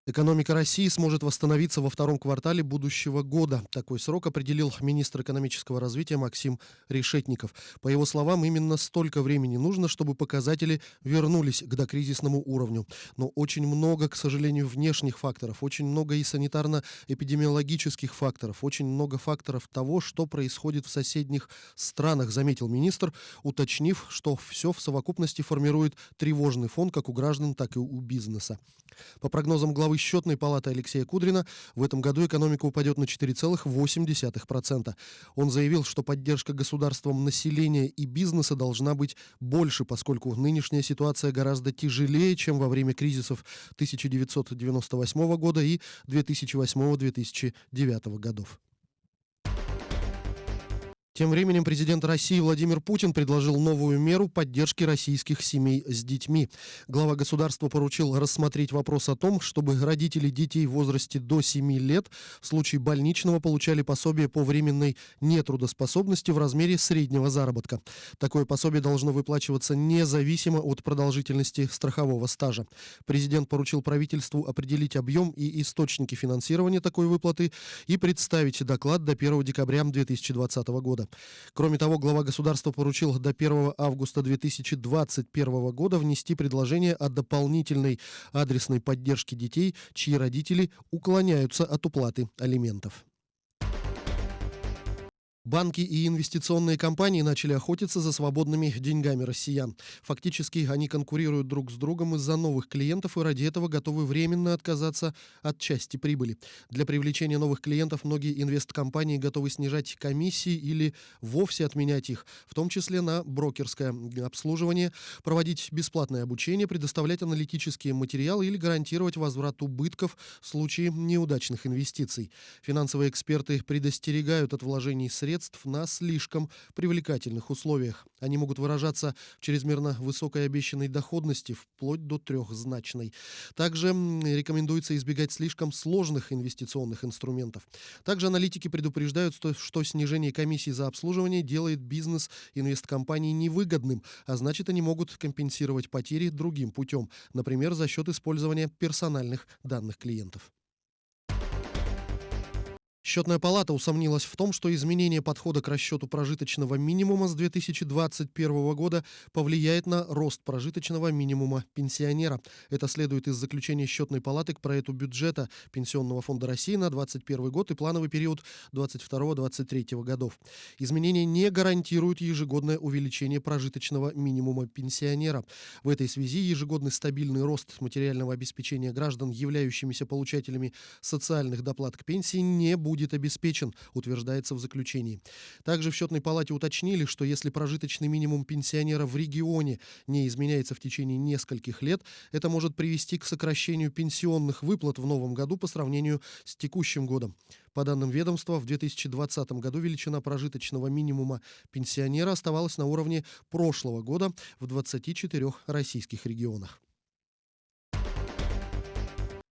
Экономика России сможет восстановиться во втором квартале будущего года. Такой срок определил министр экономического развития Максим Решетников. По его словам, именно столько времени нужно, чтобы показатели вернулись к докризисному уровню. Но очень много, к сожалению, внешних факторов, очень много и санитарно-эпидемиологических факторов, очень много факторов того, что происходит в соседних странах, заметил министр, уточнив, что все в совокупности формирует тревожный фон как у граждан, так и у бизнеса. По прогнозам главы счетной палаты Алексея Кудрина, в этом году экономика упадет на 4,8%. Он заявил, что поддержка государством населения и бизнеса должна быть больше, поскольку нынешняя ситуация гораздо тяжелее, чем во время кризисов 1998 года и 2008-2009 годов. Тем временем президент России Владимир Путин предложил новую меру поддержки российских семей с детьми. Глава государства поручил рассмотреть вопрос о том, чтобы родители детей в возрасте до 7 лет в случае больничного получали пособие по временной нетрудоспособности в размере среднего заработка. Такое пособие должно выплачиваться независимо от продолжительности страхового стажа. Президент поручил правительству определить объем и источники финансирования такой выплаты и представить доклад до 1 декабря 2020 года. Кроме того, глава государства поручил до 1 августа 2021 года внести предложение о дополнительной адресной поддержке детей, чьи родители уклоняются от уплаты алиментов. Банки и инвестиционные компании начали охотиться за свободными деньгами россиян. Фактически они конкурируют друг с другом из-за новых клиентов и ради этого готовы временно отказаться от части прибыли. Для привлечения новых клиентов многие инвесткомпании готовы снижать комиссии или вовсе отменять их, в том числе на брокерское обслуживание, проводить бесплатное обучение, предоставлять аналитические материалы или гарантировать возврат убытков в случае неудачных инвестиций. Финансовые эксперты предостерегают от вложений средств на слишком привлекательных условиях. Они могут выражаться в чрезмерно высокой обещанной доходности, вплоть до трехзначной. Также рекомендуется избегать слишком сложных инвестиционных инструментов. Также аналитики предупреждают, что снижение комиссий за обслуживание делает бизнес инвесткомпаний невыгодным, а значит, они могут компенсировать потери другим путем, например, за счет использования персональных данных клиентов. Счетная палата усомнилась в том, что изменение подхода к расчету прожиточного минимума с 2021 года повлияет на рост прожиточного минимума пенсионера. Это следует из заключения счетной палаты к проекту бюджета Пенсионного фонда России на 2021 год и плановый период 2022-2023 годов. Изменения не гарантируют ежегодное увеличение прожиточного минимума пенсионера. В этой связи ежегодный стабильный рост материального обеспечения граждан, являющимися получателями социальных доплат к пенсии, не будет обеспечен, утверждается в заключении. Также в счетной палате уточнили, что если прожиточный минимум пенсионера в регионе не изменяется в течение нескольких лет, это может привести к сокращению пенсионных выплат в новом году по сравнению с текущим годом. По данным ведомства, в 2020 году величина прожиточного минимума пенсионера оставалась на уровне прошлого года в 24 российских регионах.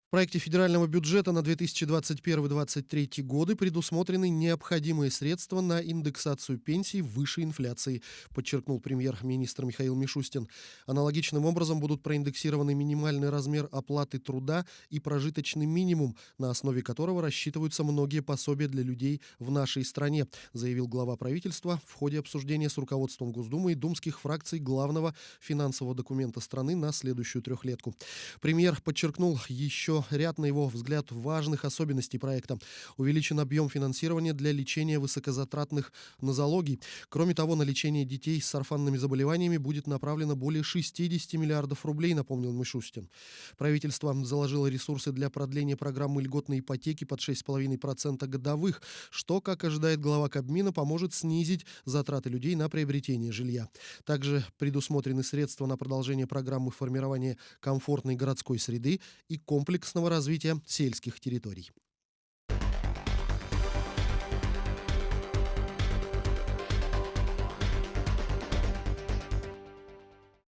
В проекте федерального бюджета на 2021-2023 годы предусмотрены необходимые средства на индексацию пенсий выше инфляции, подчеркнул премьер-министр Михаил Мишустин. Аналогичным образом будут проиндексированы минимальный размер оплаты труда и прожиточный минимум, на основе которого рассчитываются многие пособия для людей в нашей стране, заявил глава правительства в ходе обсуждения с руководством Госдумы и думских фракций главного финансового документа страны на следующую трехлетку. Премьер подчеркнул еще ряд, на его взгляд, важных особенностей проекта. Увеличен объем финансирования для лечения высокозатратных нозологий. Кроме того, на лечение детей с орфанными заболеваниями будет направлено более 60 миллиардов рублей, напомнил Мишустин. Правительство заложило ресурсы для продления программы льготной ипотеки под 6,5% годовых, что, как ожидает глава Кабмина, поможет снизить затраты людей на приобретение жилья. Также предусмотрены средства на продолжение программы формирования комфортной городской среды и комплексного развития сельских территорий.